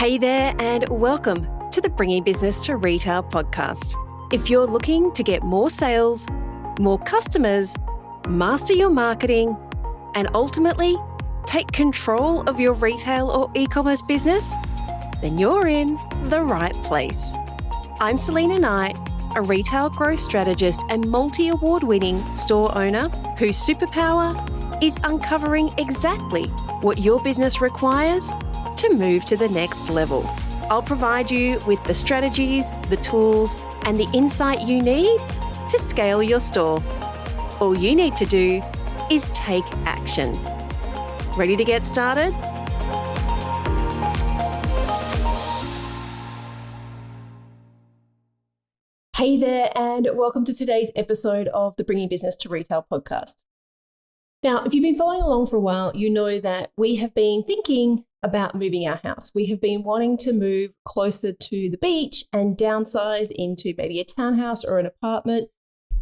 Hey there, and welcome to the Bringing Business to Retail podcast. If you're looking to get more sales, more customers, master your marketing, and ultimately take control of your retail or e-commerce business, then you're in the right place. I'm Selena Knight, a retail growth strategist and multi-award-winning store owner whose superpower is uncovering exactly what your business requires to move to the next level. I'll provide you with the strategies, the tools, and the insight you need to scale your store. All you need to do is take action. Ready to get started? Hey there, and welcome to today's episode of the Bringing Business to Retail podcast. Now, if you've been following along for a while, you know that we have been thinking about moving our house. We have been wanting to move closer to the beach and downsize into maybe a townhouse or an apartment.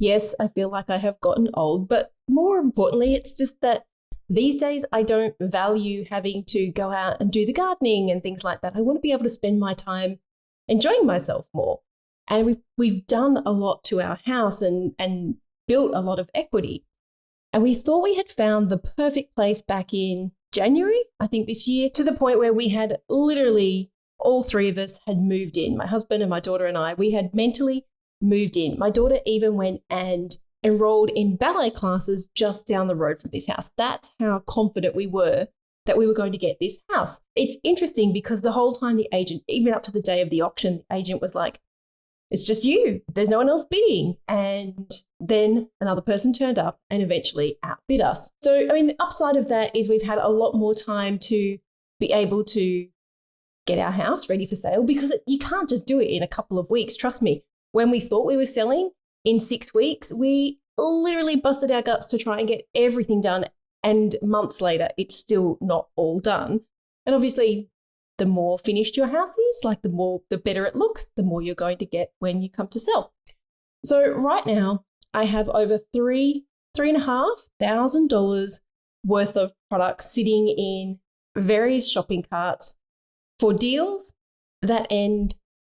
Yes, I feel like I have gotten old, but more importantly, it's just that these days I don't value having to go out and do the gardening and things like that. I want to be able to spend my time enjoying myself more. And we've done a lot to our house and built a lot of equity. And we thought we had found the perfect place back in January, I think this year, to the point where we had literally all three of us had moved in. My husband and my daughter and I, we had mentally moved in. My daughter even went and enrolled in ballet classes just down the road from this house. That's how confident we were that we were going to get this house. It's interesting because the whole time the agent, even up to the day of the auction, the agent was like, "It's just you. There's no one else bidding." And then another person turned up and eventually outbid us. So, the upside of that is we've had a lot more time to be able to get our house ready for sale, because you can't just do it in a couple of weeks. Trust me, when we thought we were selling in 6 weeks, we literally busted our guts to try and get everything done. And months later, it's still not all done. And obviously, the more finished your house is, the better it looks, the more you're going to get when you come to sell. So right now, I have over $3,500 worth of products sitting in various shopping carts for deals that end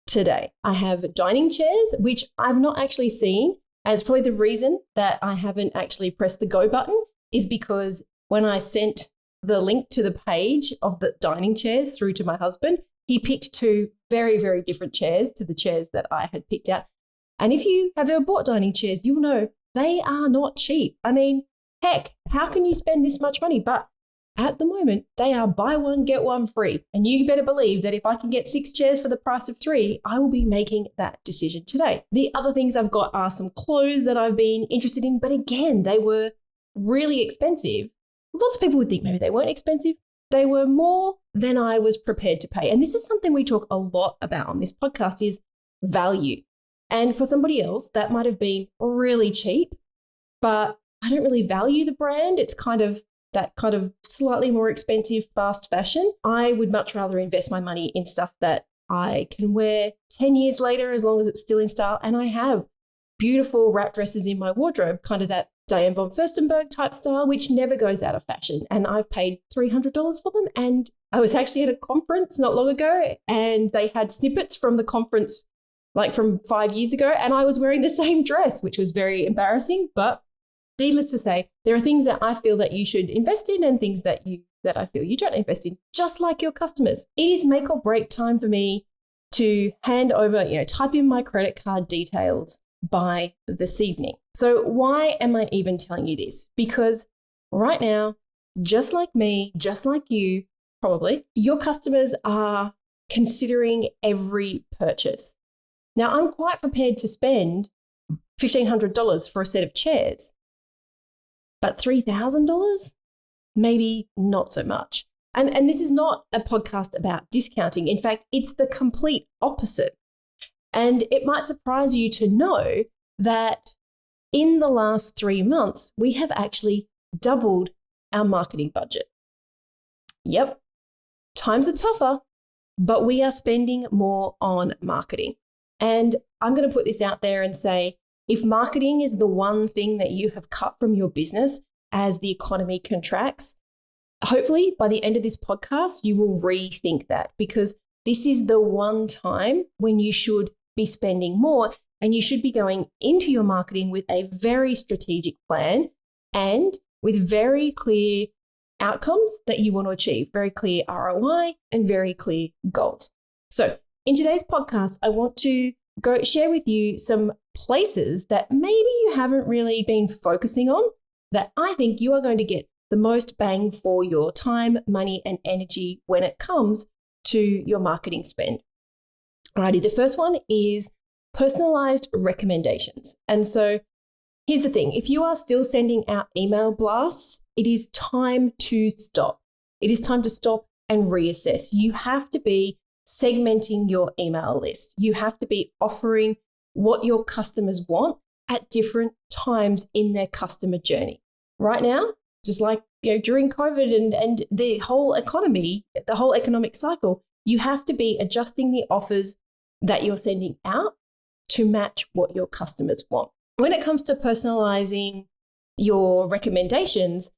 today. I have dining chairs, which I've not actually seen. And it's probably the reason that I haven't actually pressed the go button is because when I sent the link to the page of the dining chairs through to my husband, he picked two very, very different chairs to the chairs that I had picked out. And if you have ever bought dining chairs, you'll know they are not cheap. Heck, how can you spend this much money? But at the moment, they are buy one, get one free. And you better believe that if I can get 6 chairs for the price of 3, I will be making that decision today. The other things I've got are some clothes that I've been interested in, but again, they were really expensive. Lots of people would think maybe they weren't expensive. They were more than I was prepared to pay. And this is something we talk a lot about on this podcast is value. And for somebody else, that might have been really cheap, but I don't really value the brand. It's that kind of slightly more expensive fast fashion. I would much rather invest my money in stuff that I can wear 10 years later as long as it's still in style. And I have beautiful wrap dresses in my wardrobe, kind of that Diane von Furstenberg type style, which never goes out of fashion. And I've paid $300 for them. And I was actually at a conference not long ago, and they had snippets from the conference from 5 years ago, and I was wearing the same dress, which was very embarrassing. But needless to say, there are things that I feel that you should invest in and things that I feel you don't invest in, just like your customers. It is make or break time for me to hand over, type in my credit card details by this evening. So why am I even telling you this? Because right now, just like me, just like you, probably, your customers are considering every purchase. Now, I'm quite prepared to spend $1,500 for a set of chairs, but $3,000? Maybe not so much. And this is not a podcast about discounting. In fact, it's the complete opposite. And it might surprise you to know that in the last 3 months, we have actually doubled our marketing budget. Yep, times are tougher, but we are spending more on marketing. And I'm going to put this out there and say, if marketing is the one thing that you have cut from your business as the economy contracts, hopefully by the end of this podcast, you will rethink that, because this is the one time when you should be spending more, and you should be going into your marketing with a very strategic plan and with very clear outcomes that you want to achieve, very clear ROI and very clear goals. So in today's podcast, I want to go share with you some places that maybe you haven't really been focusing on that I think you are going to get the most bang for your time, money, and energy when it comes to your marketing spend. Alrighty, the first one is personalized recommendations. And so here's the thing. If you are still sending out email blasts, it is time to stop. It is time to stop and reassess. You have to be segmenting your email list. You have to be offering what your customers want at different times in their customer journey. Right now, just like during COVID and the whole economy, the whole economic cycle, you have to be adjusting the offers that you're sending out to match what your customers want. When it comes to personalizing your recommendations,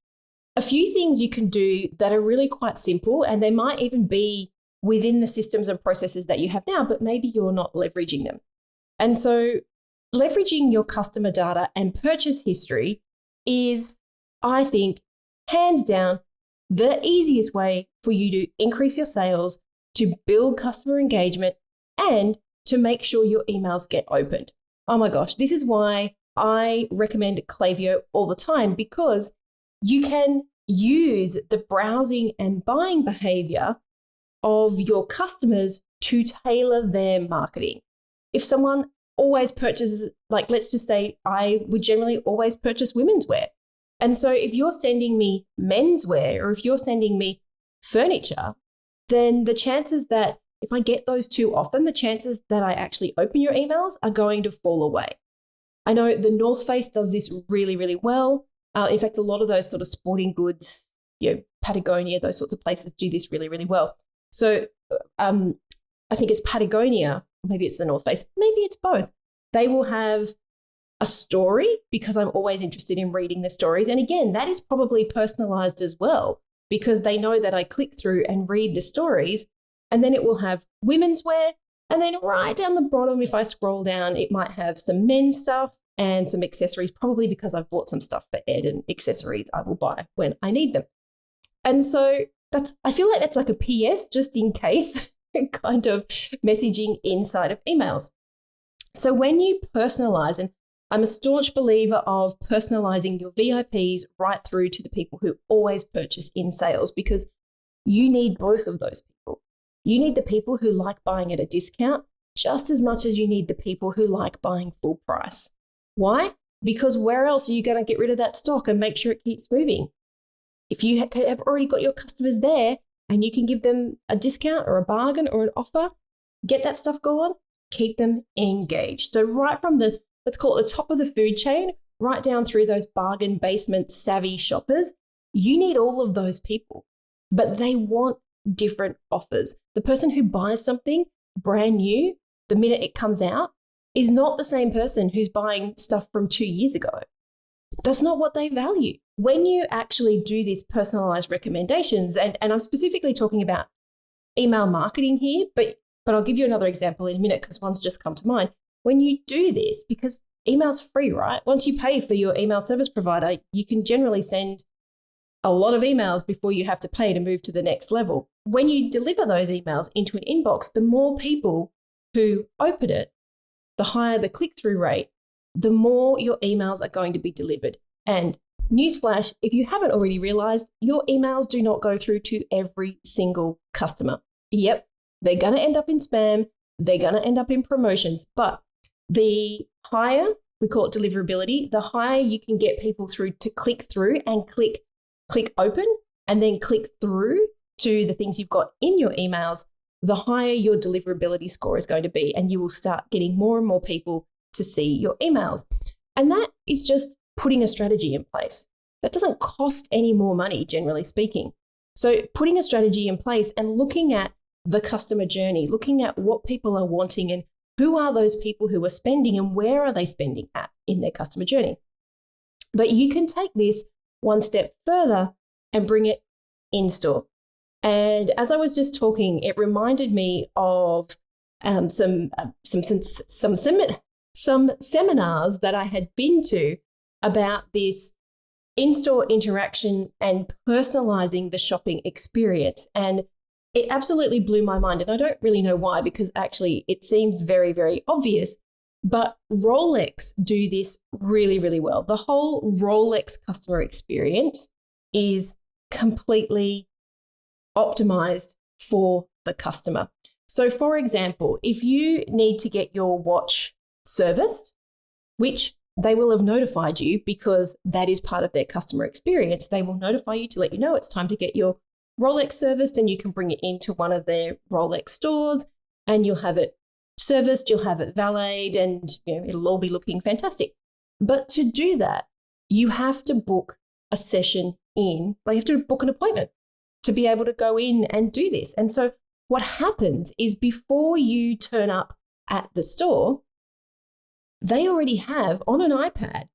a few things you can do that are really quite simple, and they might even be within the systems and processes that you have now, but maybe you're not leveraging them. And so leveraging your customer data and purchase history is, I think, hands down, the easiest way for you to increase your sales, to build customer engagement, and to make sure your emails get opened. Oh my gosh, this is why I recommend Klaviyo all the time, because you can use the browsing and buying behavior of your customers to tailor their marketing. If someone always purchases, like let's just say I would generally always purchase women's wear. And so if you're sending me menswear or if you're sending me furniture, then the chances that if I get those too often, the chances that I actually open your emails are going to fall away. I know the North Face does this really, really well. In fact, a lot of those sort of sporting goods, Patagonia, those sorts of places do this really, really well. So I think it's Patagonia, maybe it's the North Face, maybe it's both. They will have a story because I'm always interested in reading the stories. And again, that is probably personalized as well because they know that I click through and read the stories, and then it will have women's wear. And then right down the bottom, if I scroll down, it might have some men's stuff and some accessories, probably because I've bought some stuff for Ed, and accessories I will buy when I need them. And so I feel like that's like a PS just in case kind of messaging inside of emails. So when you personalize, and I'm a staunch believer of personalizing your VIPs right through to the people who always purchase in sales, because you need both of those people. You need the people who like buying at a discount just as much as you need the people who like buying full price. Why? Because where else are you going to get rid of that stock and make sure it keeps moving? If you have already got your customers there and you can give them a discount or a bargain or an offer, get that stuff going, keep them engaged. So right from let's call it the top of the food chain, right down through those bargain basement savvy shoppers, you need all of those people, but they want different offers. The person who buys something brand new the minute it comes out is not the same person who's buying stuff from 2 years ago. That's not what they value. When you actually do these personalized recommendations, and I'm specifically talking about email marketing here, but I'll give you another example in a minute because one's just come to mind. When you do this, because email's free, right? Once you pay for your email service provider, you can generally send a lot of emails before you have to pay to move to the next level. When you deliver those emails into an inbox, the more people who open it, the higher the click-through rate, the more your emails are going to be delivered. And newsflash, if you haven't already realized, your emails do not go through to every single customer. Yep, they're going to end up in spam. They're going to end up in promotions. But the higher, we call it deliverability, the higher you can get people through to click through and click open and then click through to the things you've got in your emails, the higher your deliverability score is going to be, and you will start getting more and more people to see your emails. And that is just putting a strategy in place. That doesn't cost any more money, generally speaking. So putting a strategy in place and looking at the customer journey, looking at what people are wanting and who are those people who are spending and where are they spending at in their customer journey. But you can take this one step further and bring it in store. And as I was just talking, it reminded me of some seminars that I had been to about this in-store interaction and personalizing the shopping experience. And it absolutely blew my mind. And I don't really know why, because actually it seems very, very obvious. But Rolex do this really, really well. The whole Rolex customer experience is completely optimized for the customer. So, for example, if you need to get your watch serviced, which they will have notified you because that is part of their customer experience, they will notify you to let you know it's time to get your Rolex serviced, and you can bring it into one of their Rolex stores and you'll have it serviced, you'll have it valeted, and it'll all be looking fantastic. But to do that, you have to book a session in, you have to book an appointment to be able to go in and do this. And so what happens is before you turn up at the store, they already have on an iPad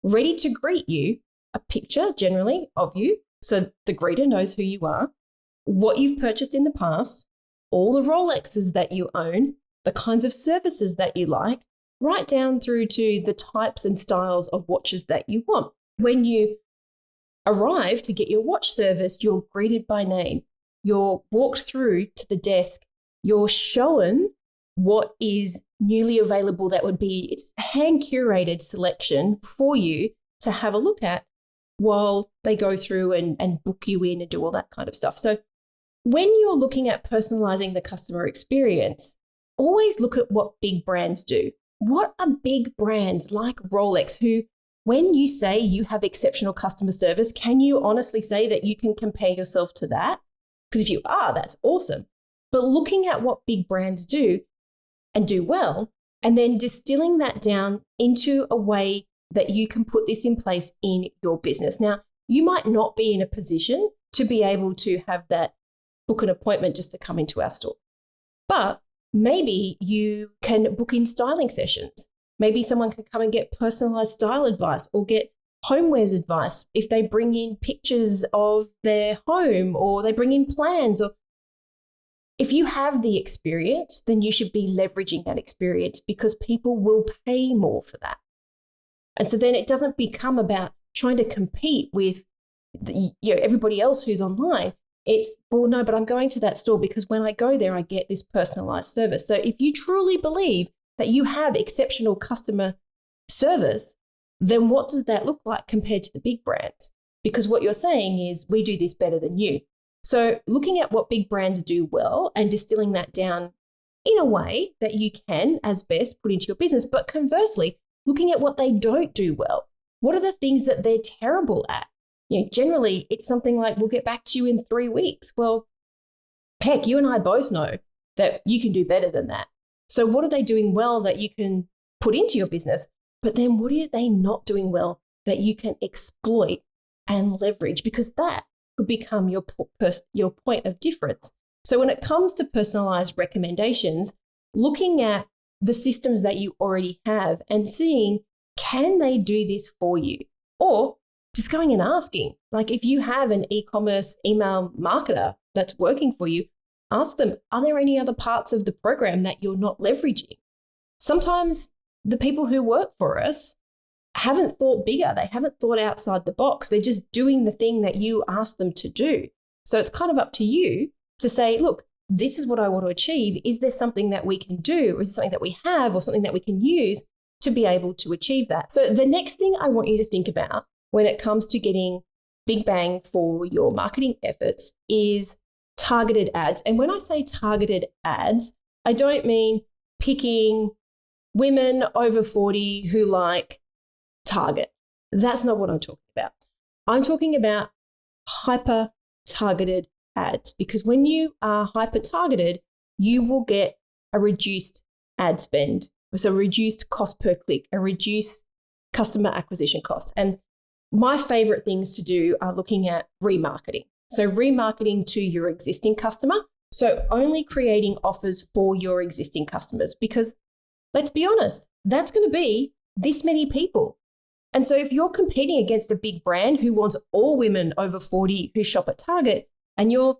ready to greet you a picture generally of you. So the greeter knows who you are, what you've purchased in the past, all the Rolexes that you own, the kinds of services that you like, right down through to the types and styles of watches that you want. When you arrive to get your watch serviced, you're greeted by name. You're walked through to the desk. You're shown what is newly available. That would be, it's a hand-curated selection for you to have a look at while they go through and book you in and do all that kind of stuff. So when you're looking at personalizing the customer experience, always look at what big brands do. What are big brands like Rolex who, when you say you have exceptional customer service, can you honestly say that you can compare yourself to that? Because if you are, that's awesome. But looking at what big brands do and do well, and then distilling that down into a way that you can put this in place in your business. Now, you might not be in a position to be able to have that book an appointment just to come into our store, but maybe you can book in styling sessions. Maybe someone can come and get personalized style advice or get homewares advice if they bring in pictures of their home or they bring in plans. Or if you have the experience, then you should be leveraging that experience because people will pay more for that. And so then it doesn't become about trying to compete with everybody else who's online. It's, well, no, but I'm going to that store because when I go there, I get this personalized service. So if you truly believe that you have exceptional customer service, then what does that look like compared to the big brands? Because what you're saying is we do this better than you. So looking at what big brands do well and distilling that down in a way that you can, as best, put into your business. But conversely, looking at what they don't do well. What are the things that they're terrible at? Generally, it's something like, we'll get back to you in 3 weeks. Well, heck, you and I both know that you can do better than that. So what are they doing well that you can put into your business? But then what are they not doing well that you can exploit and leverage? Because that could become your point of difference. So when it comes to personalized recommendations, looking at the systems that you already have and seeing, can they do this for you? Or just going and asking, like if you have an e-commerce email marketer that's working for you, ask them, are there any other parts of the program that you're not leveraging? Sometimes the people who work for us haven't thought bigger. They haven't thought outside the box. They're just doing the thing that you ask them to do. So it's kind of up to you to say, look, this is what I want to achieve. Is there something that we can do? Or is there something that we have or something that we can use to be able to achieve that? So the next thing I want you to think about when it comes to getting big bang for your marketing efforts is targeted ads. And when I say targeted ads, I don't mean picking women over 40 who like Target. That's not what I'm talking about. I'm talking about hyper-targeted ads, because when you are hyper-targeted, you will get a reduced ad spend, so a reduced cost per click, a reduced customer acquisition cost. And my favorite things to do are looking at remarketing. So remarketing to your existing customer. So only creating offers for your existing customers, because let's be honest, that's going to be this many people. And so if you're competing against a big brand who wants all women over 40 who shop at Target, and you're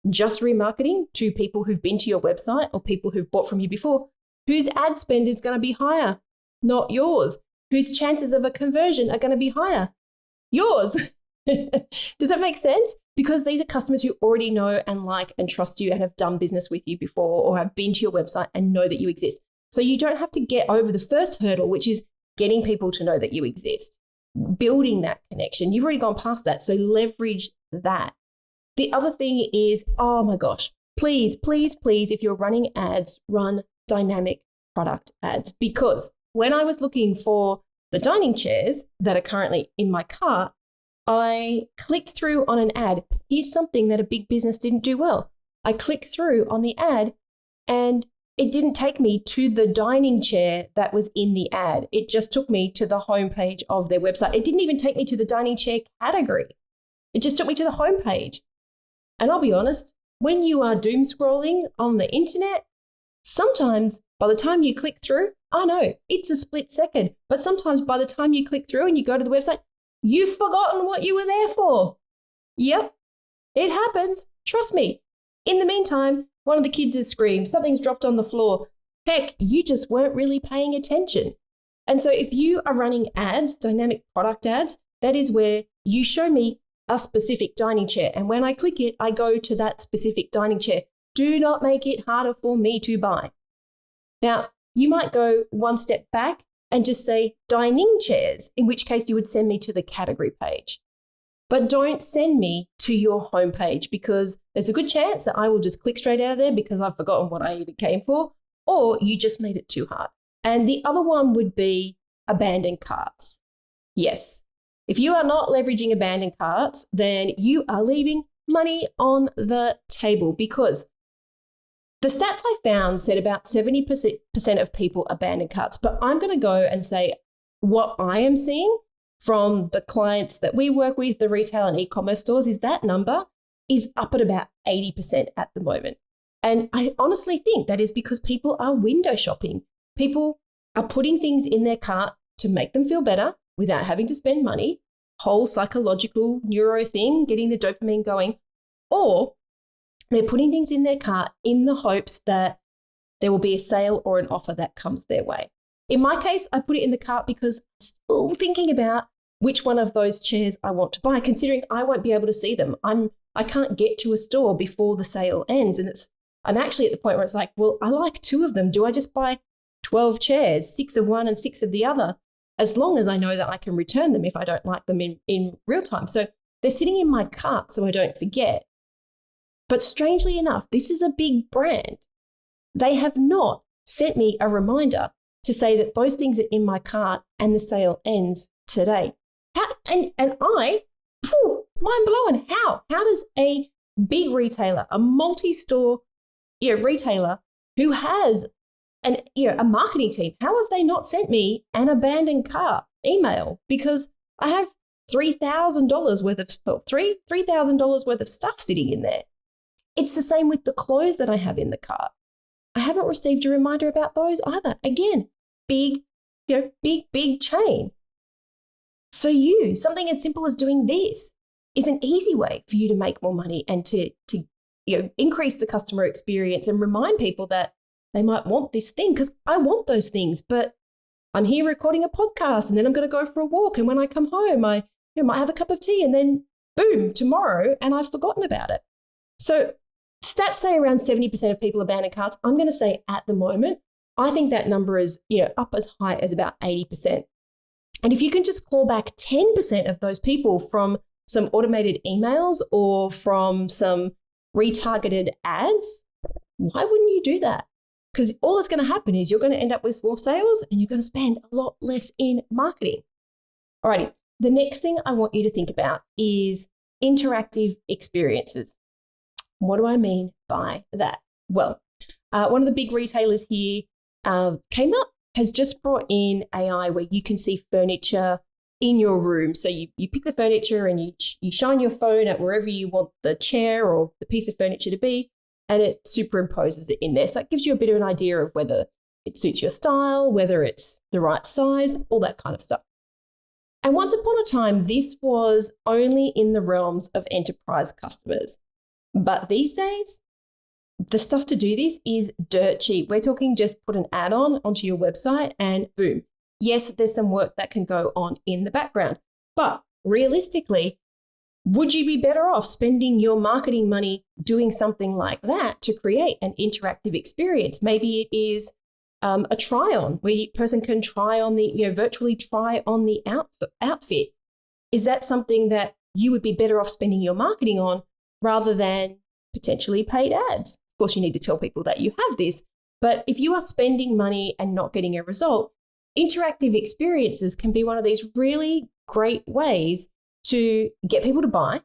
just remarketing to people who've been to your website or people who've bought from you before, whose ad spend is going to be higher, not yours, whose chances of a conversion are going to be higher, yours. Does that make sense? Because these are customers who already know and like and trust you and have done business with you before or have been to your website and know that you exist. So you don't have to get over the first hurdle, which is getting people to know that you exist, building that connection. You've already gone past that, so leverage that. The other thing is, oh my gosh, please, please, please, if you're running ads, run dynamic product ads. Because when I was looking for the dining chairs that are currently in my cart, I clicked through on an ad. Here's something that a big business didn't do well. I clicked through on the ad and it didn't take me to the dining chair that was in the ad. It just took me to the homepage of their website. It didn't even take me to the dining chair category. It just took me to the homepage. And I'll be honest, when you are doom scrolling on the internet, sometimes by the time you click through, I know it's a split second, but sometimes by the time you click through and you go to the website, you've forgotten what you were there for. Yep, it happens. Trust me. In the meantime, one of the kids has screamed, something's dropped on the floor. Heck, you just weren't really paying attention. And so if you are running ads, dynamic product ads, that is where you show me a specific dining chair. And when I click it, I go to that specific dining chair. Do not make it harder for me to buy. Now, you might go one step back and just say dining chairs, in which case you would send me to the category page. But don't send me to your homepage because there's a good chance that I will just click straight out of there because I've forgotten what I even came for, or you just made it too hard. And the other one would be abandoned carts. Yes, if you are not leveraging abandoned carts, then you are leaving money on the table because the stats I found said about 70% of people abandon carts, but I'm going to go and say what I am seeing from the clients that we work with, the retail and e-commerce stores, is that number is up at about 80% at the moment. And I honestly think that is because people are window shopping. People are putting things in their cart to make them feel better without having to spend money, whole psychological neuro thing, getting the dopamine going, or they're putting things in their cart in the hopes that there will be a sale or an offer that comes their way. In my case, I put it in the cart because I'm still thinking about which one of those chairs I want to buy, considering I won't be able to see them. I can't get to a store before the sale ends. And I'm actually at the point where it's like, well, I like two of them. Do I just buy 12 chairs, 6 of one and 6 of the other, as long as I know that I can return them if I don't like them in real time? So they're sitting in my cart so I don't forget. But strangely enough, this is a big brand. They have not sent me a reminder to say that those things are in my cart and the sale ends today. And I, mind blown. How does a big retailer, a multi-store retailer who has a marketing team, how have they not sent me an abandoned cart email? Because I have $3,000 worth of $3,000 worth of stuff sitting in there. It's the same with the clothes that I have in the cart. I haven't received a reminder about those either. Again, big chain. So something as simple as doing this is an easy way for you to make more money and to increase the customer experience and remind people that they might want this thing, because I want those things, but I'm here recording a podcast and then I'm going to go for a walk. And when I come home, I might have a cup of tea and then boom, tomorrow, and I've forgotten about it. So stats say around 70% of people abandon carts. I'm going to say at the moment, I think that number is up as high as about 80%. And if you can just claw back 10% of those people from some automated emails or from some retargeted ads, why wouldn't you do that? Because all that's going to happen is you're going to end up with more sales and you're going to spend a lot less in marketing. Alrighty, the next thing I want you to think about is interactive experiences. What do I mean by that? Well, one of the big retailers here, Kmart, has just brought in AI where you can see furniture in your room. So you pick the furniture and you shine your phone at wherever you want the chair or the piece of furniture to be, and it superimposes it in there. So it gives you a bit of an idea of whether it suits your style, whether it's the right size, all that kind of stuff. And once upon a time, this was only in the realms of enterprise customers. But these days, the stuff to do this is dirt cheap. We're talking just put an add-on onto your website and boom. Yes, there's some work that can go on in the background, but realistically, would you be better off spending your marketing money doing something like that to create an interactive experience? Maybe it is a try-on where a person can try on virtually try on the outfit. Is that something that you would be better off spending your marketing on rather than potentially paid ads? Of course, you need to tell people that you have this, but if you are spending money and not getting a result, interactive experiences can be one of these really great ways to get people to buy,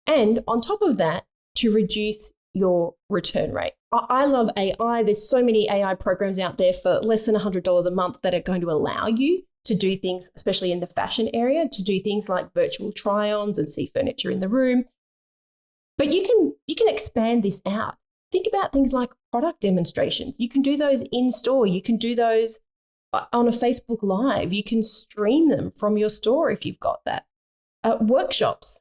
and on top of that, to reduce your return rate. I love AI. There's so many AI programs out there for less than $100 a month that are going to allow you to do things, especially in the fashion area, to do things like virtual try-ons and see furniture in the room. But you can expand this out. Think about things like product demonstrations. You can do those in store. You can do those on a Facebook Live. You can stream them from your store if you've got that. Workshops,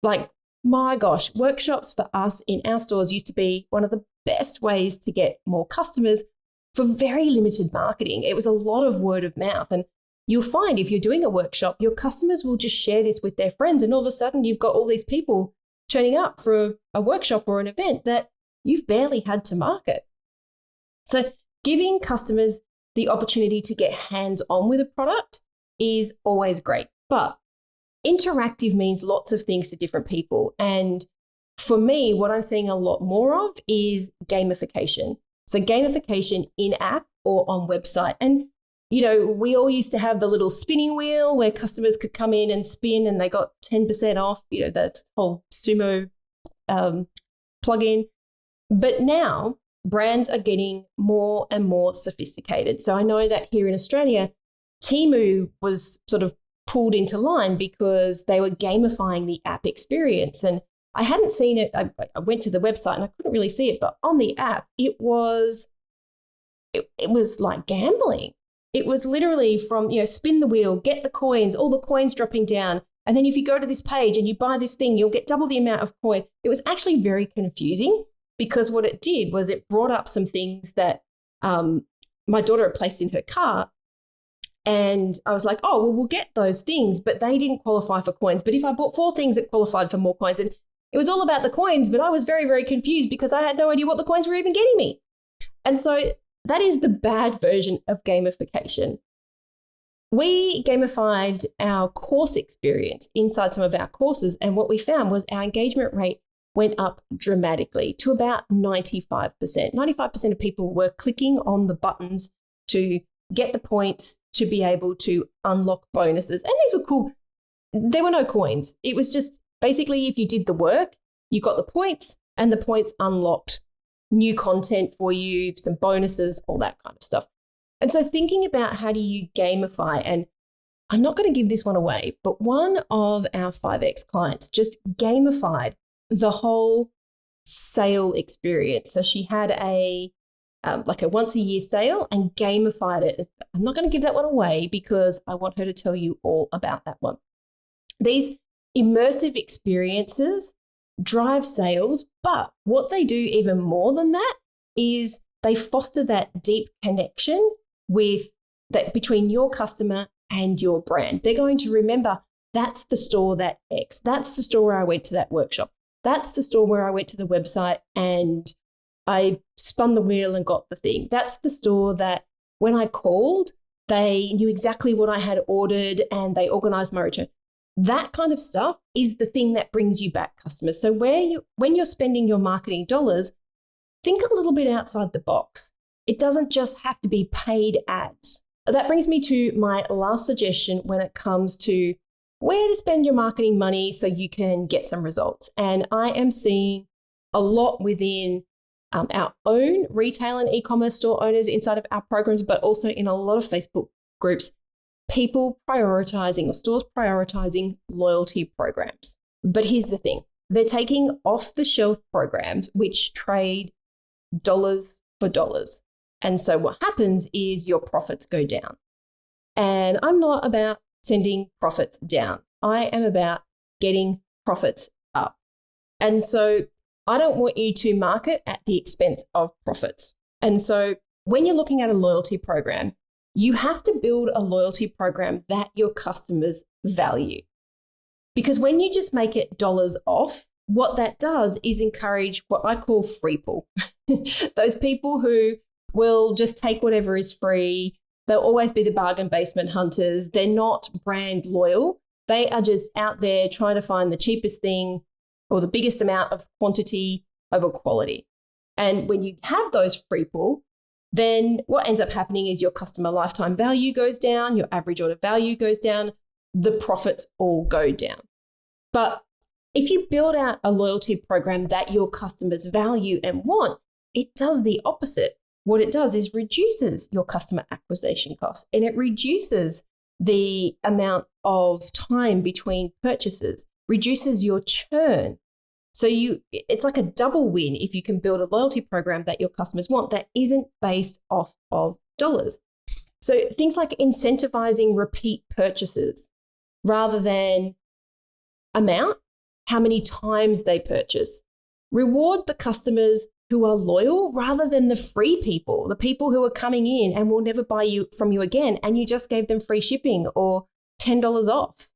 like, my gosh, workshops for us in our stores used to be one of the best ways to get more customers for very limited marketing. It was a lot of word of mouth. And you'll find if you're doing a workshop, your customers will just share this with their friends. And all of a sudden, you've got all these people turning up for a workshop or an event that you've barely had to market. So giving customers the opportunity to get hands-on with a product is always great. But interactive means lots of things to different people. And for me, what I'm seeing a lot more of is gamification. So gamification in app or on website. And, we all used to have the little spinning wheel where customers could come in and spin and they got 10% off, that whole Sumo plugin. But now brands are getting more and more sophisticated. So I know that here in Australia, Temu was sort of pulled into line because they were gamifying the app experience. And I hadn't seen it. I went to the website and I couldn't really see it, but on the app, it was like gambling. It was literally from, spin the wheel, get the coins, all the coins dropping down. And then if you go to this page and you buy this thing, you'll get double the amount of coin. It was actually very confusing because what it did was it brought up some things that my daughter had placed in her cart. And I was like, oh, well, we'll get those things, but they didn't qualify for coins. But if I bought 4 things, it qualified for more coins. And it was all about the coins, but I was very, very confused because I had no idea what the coins were even getting me. And so that is the bad version of gamification. We gamified our course experience inside some of our courses. And what we found was our engagement rate went up dramatically to about 95%. 95% of people were clicking on the buttons to get the points to be able to unlock bonuses. And these were cool. There were no coins. It was just basically if you did the work, you got the points and the points unlocked new content for you, some bonuses, all that kind of stuff. And so thinking about how do you gamify, and I'm not going to give this one away, but one of our 5X clients just gamified the whole sale experience. So she had a once a year sale and gamified it. I'm not going to give that one away because I want her to tell you all about that one. These immersive experiences drive sales, but what they do even more than that is they foster that deep connection between your customer and your brand. They're going to remember that's the store that X, that's the store where I went to that workshop, that's the store where I went to the website and I spun the wheel and got the thing. That's the store that when I called, they knew exactly what I had ordered and they organized my return. That kind of stuff is the thing that brings you back customers. So when you're spending your marketing dollars, think a little bit outside the box. It doesn't just have to be paid ads. That brings me to my last suggestion when it comes to where to spend your marketing money so you can get some results. And I am seeing a lot within our own retail and e-commerce store owners inside of our programs, but also in a lot of Facebook groups, people prioritizing or stores prioritizing loyalty programs. But here's the thing. They're taking off-the-shelf programs which trade dollars for dollars. And so what happens is your profits go down. And I'm not about sending profits down. I am about getting profits up. And so I don't want you to market at the expense of profits. And so when you're looking at a loyalty program, you have to build a loyalty program that your customers value. Because when you just make it dollars off, what that does is encourage what I call free pull. Those people who will just take whatever is free. They'll always be the bargain basement hunters. They're not brand loyal. They are just out there trying to find the cheapest thing or the biggest amount of quantity over quality. And when you have those free pull, then what ends up happening is your customer lifetime value goes down, your average order value goes down, the profits all go down. But if you build out a loyalty program that your customers value and want, it does the opposite. What it does is reduces your customer acquisition costs, and it reduces the amount of time between purchases, reduces your churn. So it's like a double win if you can build a loyalty program that your customers want that isn't based off of dollars. So things like incentivizing repeat purchases rather than amount, how many times they purchase. Reward the customers who are loyal rather than the free people, the people who are coming in and will never buy from you again, and you just gave them free shipping or $10 off.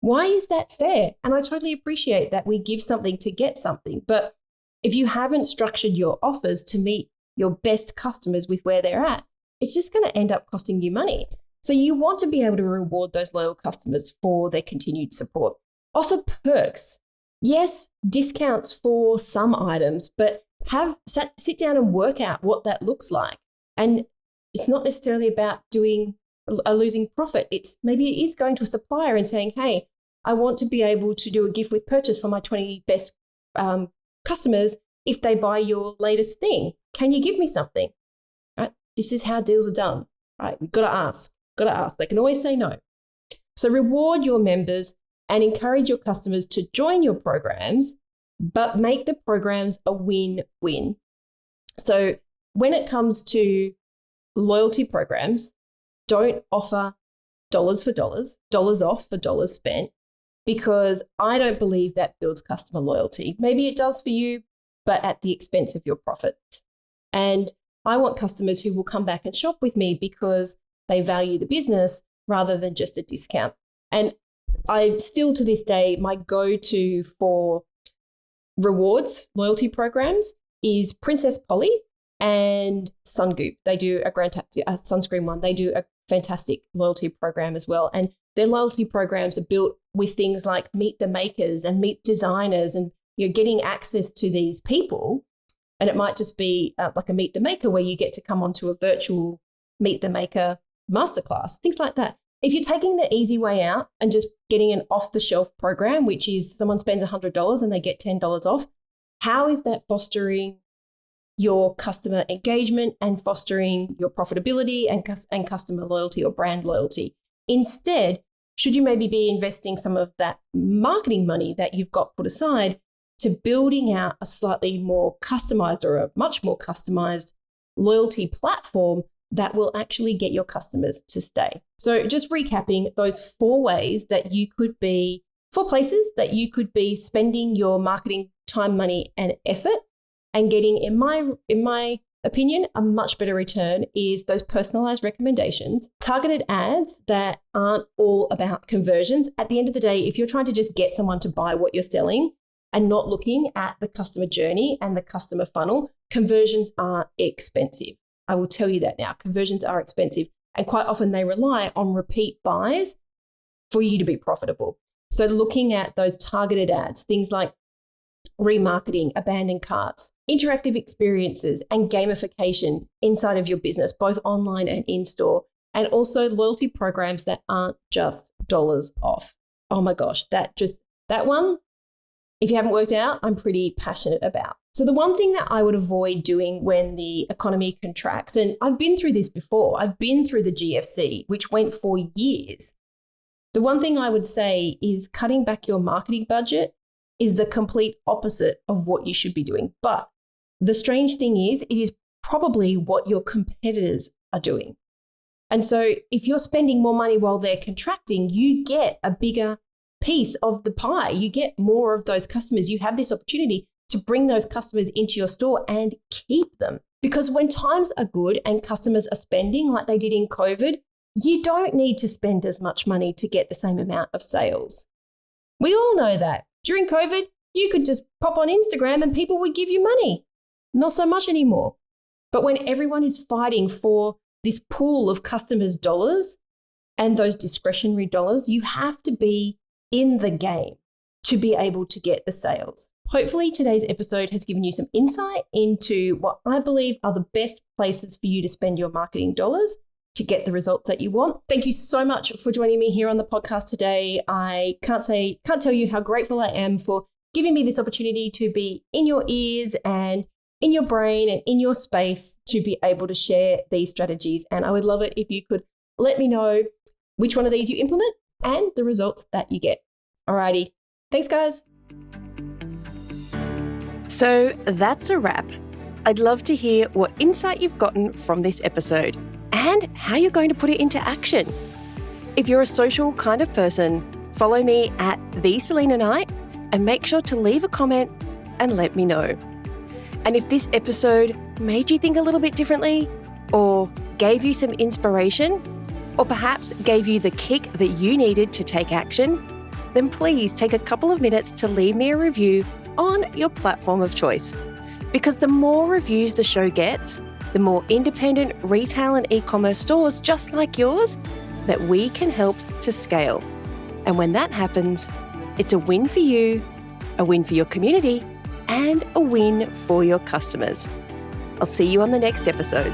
Why is that fair? And I totally appreciate that we give something to get something, but if you haven't structured your offers to meet your best customers with where they're at, it's just going to end up costing you money. So you want to be able to reward those loyal customers for their continued support. Offer perks. Yes, discounts for some items, but sit down and work out what that looks like. And it's not necessarily about doing a losing profit. Maybe it is going to a supplier and saying, hey, I want to be able to do a gift with purchase for my 20 best customers if they buy your latest thing. Can you give me something? Right? This is how deals are done. Right? We've got to ask. They can always say no. So reward your members and encourage your customers to join your programs, but make the programs a win-win. So when it comes to loyalty programs, don't offer dollars for dollars, dollars off for dollars spent, because I don't believe that builds customer loyalty. Maybe it does for you, but at the expense of your profits. And I want customers who will come back and shop with me because they value the business rather than just a discount. And I still, to this day, my go-to for rewards loyalty programs is Princess Polly and Sun Goop. They do a sunscreen one. They do a fantastic loyalty program as well. And their loyalty programs are built with things like meet the makers and meet designers, and you're getting access to these people. And it might just be like a meet the maker where you get to come onto a virtual meet the maker masterclass, things like that. If you're taking the easy way out and just getting an off-the-shelf program, which is someone spends $100 and they get $10 off, how is that fostering your customer engagement and fostering your profitability and customer loyalty or brand loyalty? Instead, should you maybe be investing some of that marketing money that you've got put aside to building out a slightly more customized or a much more customized loyalty platform that will actually get your customers to stay? So just recapping those 4 places that you could be spending your marketing time, money, and effort and getting, in my opinion, a much better return is those personalized recommendations, targeted ads that aren't all about conversions. At the end of the day, if you're trying to just get someone to buy what you're selling and not looking at the customer journey and the customer funnel, conversions are expensive. I will tell you that now. Conversions are expensive, and quite often they rely on repeat buys for you to be profitable. So looking at those targeted ads, things like remarketing, abandoned carts, interactive experiences, and gamification inside of your business, both online and in-store, and also loyalty programs that aren't just dollars off. Oh my gosh, that one, if you haven't worked out, I'm pretty passionate about. So the one thing that I would avoid doing when the economy contracts, and I've been through this before, I've been through the GFC, which went for years. The one thing I would say is cutting back your marketing budget is the complete opposite of what you should be doing. But the strange thing is, it is probably what your competitors are doing. And so if you're spending more money while they're contracting, you get a bigger piece of the pie. You get more of those customers. You have this opportunity to bring those customers into your store and keep them. Because when times are good and customers are spending like they did in COVID, you don't need to spend as much money to get the same amount of sales. We all know that. During COVID, you could just pop on Instagram and people would give you money. Not so much anymore. But when everyone is fighting for this pool of customers' dollars and those discretionary dollars, you have to be in the game to be able to get the sales. Hopefully today's episode has given you some insight into what I believe are the best places for you to spend your marketing dollars to get the results that you want. Thank you so much for joining me here on the podcast today. I can't tell you how grateful I am for giving me this opportunity to be in your ears and in your brain and in your space to be able to share these strategies. And I would love it if you could let me know which one of these you implement and the results that you get. Alrighty. Thanks, guys. So that's a wrap. I'd love to hear what insight you've gotten from this episode and how you're going to put it into action. If you're a social kind of person, follow me at TheSelenaKnight and make sure to leave a comment and let me know. And if this episode made you think a little bit differently, or gave you some inspiration, or perhaps gave you the kick that you needed to take action, then please take a couple of minutes to leave me a review on your platform of choice. Because the more reviews the show gets, the more independent retail and e-commerce stores just like yours that we can help to scale. And when that happens, it's a win for you, a win for your community, and a win for your customers. I'll see you on the next episode.